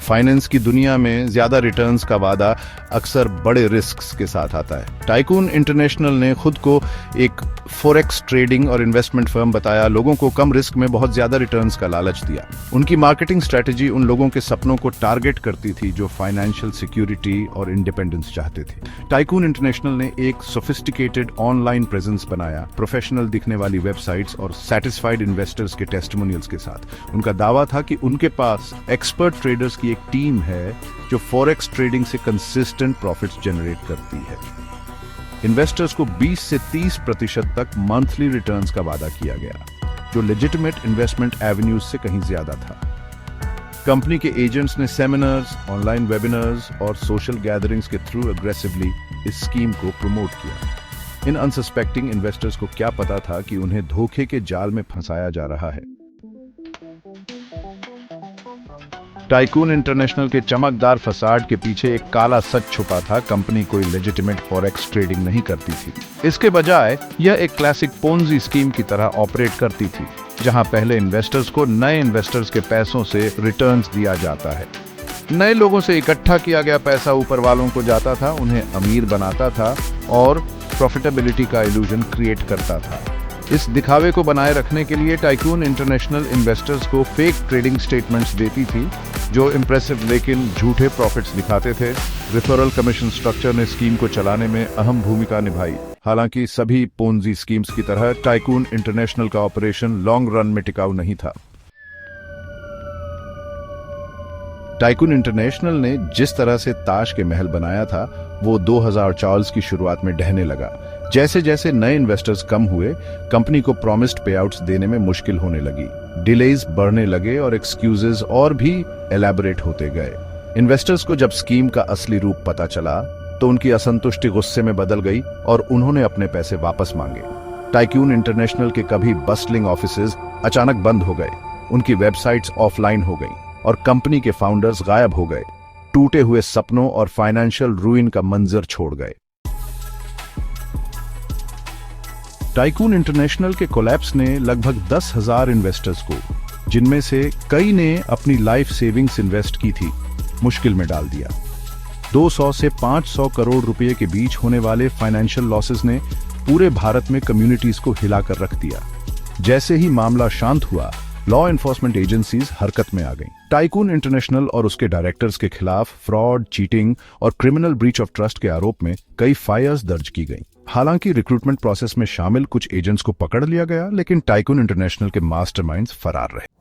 Finance की दुनिया में ज्यादा रिटर्न्स का वादा अक्सर बड़े रिस्क्स के साथ आता है। टाइकून इंटरनेशनल ने खुद को एक फॉरेक्स ट्रेडिंग और इन्वेस्टमेंट फर्म बताया, लोगों को कम रिस्क में बहुत ज्यादा रिटर्न्स का लालच दिया। उनकी मार्केटिंग स्ट्रेटेजी उन लोगों के सपनों को टारगेट करती थी जो फाइनेंशियल सिक्योरिटी और इंडिपेंडेंस चाहते थे। टाइकून इंटरनेशनल ने एक सोफिस्टिकेटेड ऑनलाइन प्रेजेंस बनाया, प्रोफेशनल दिखने वाली वेबसाइट्स और सैटिस्फाइड इन्वेस्टर्स के टेस्टिमोनियल्स के साथ। उनका दावा था कि उनके पास एक्सपर्ट ट्रेडर्स की एक टीम है जो फॉरेक्स ट्रेडिंग से कंसिस्टेंट प्रॉफिट्स जनरेट करती है। इन्वेस्टर्स को 20 से 30% तक मंथली रिटर्न्स का वादा किया गया, जो लेजिटिमेट इन्वेस्टमेंट एवेन्यूज से कहीं ज्यादा था। कंपनी के एजेंट्स ने सेमिनार्स, ऑनलाइन वेबिनार्स और सोशल गैदरिंग्स के थ्रू अग्रेसिवली इस स्कीम को प्रमोट किया। इन अनसस्पेक्टिंग इन्वेस्टर्स को क्या पता था कि उन्हें धोखे के जाल में फंसाया जा रहा है। टाइकून इंटरनेशनल के चमकदार फसाड के पीछे एक काला सच छुपा था। कंपनी कोई लेजिटिमेट फॉरेक्स ट्रेडिंग नहीं करती थी। इसके बजाय यह एक क्लासिक पोंजी स्कीम की तरह ऑपरेट करती थी, जहां पहले इन्वेस्टर्स को नए इन्वेस्टर्स के पैसों से रिटर्न्स दिया जाता है। नए लोगों से इकट्ठा किया गया पैसा ऊपर वालों को जाता था, उन्हें अमीर बनाता था और प्रॉफिटेबिलिटी का इल्यूजन क्रिएट करता था। इस दिखावे को बनाए रखने के लिए टाइकून इंटरनेशनल इन्वेस्टर्स को फेक ट्रेडिंग स्टेटमेंट्स देती थी, जो इंप्रेसिव लेकिन झूठे प्रॉफिट्स दिखाते थे। रेफरल कमीशन स्ट्रक्चर ने स्कीम को चलाने में अहम भूमिका निभाई। हालांकि सभी पोंजी स्कीम्स की तरह टाइकून इंटरनेशनल का ऑपरेशन लॉन्ग रन में टिकाऊ नहीं था। टाइकून इंटरनेशनल ने जिस तरह से ताश के महल बनाया था, वो 2014 की शुरुआत में ढहने लगा। जैसे जैसे नए इन्वेस्टर्स कम हुए, कंपनी को प्रॉमिस्ड पेआउट्स देने में मुश्किल होने लगी। डिलेज बढ़ने लगे और एक्सक्यूजेस और भी एलैबोरेट होते गए। इन्वेस्टर्स को जब स्कीम का असली रूप पता चला, तो उनकी असंतुष्टि गुस्से में बदल गई और उन्होंने अपने पैसे वापस मांगे। टाइकून इंटरनेशनल के कभी बस्टलिंग ऑफिसेज अचानक बंद हो गए, उनकी वेबसाइट्स ऑफलाइन हो गई और कंपनी के फाउंडर्स गायब हो गए, टूटे हुए सपनों और फाइनेंशियल रूइन का मंजर छोड़ गए। टाइकून इंटरनेशनल के कोलैप्स ने लगभग 10,000 इन्वेस्टर्स को, जिनमें से कई ने अपनी लाइफ सेविंग्स इन्वेस्ट की थी, मुश्किल में डाल दिया। 200 से 500 करोड़ रुपए के बीच होने वाले फाइनेंशियल लॉसेस ने पूरे भारत में कम्युनिटीज को हिलाकर रख दिया। जैसे ही मामला शांत हुआ, लॉ एनफोर्समेंट एजेंसीज हरकत में आ गईं। टाइकून इंटरनेशनल और उसके डायरेक्टर्स के खिलाफ फ्रॉड, चीटिंग और क्रिमिनल ब्रीच ऑफ ट्रस्ट के आरोप में कई फायर्स दर्ज की गईं। हालांकि रिक्रूटमेंट प्रोसेस में शामिल कुछ एजेंट्स को पकड़ लिया गया, लेकिन टाइकून इंटरनेशनल के मास्टरमाइंड्स फरार रहे।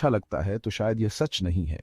लगता है तो शायद यह सच नहीं है।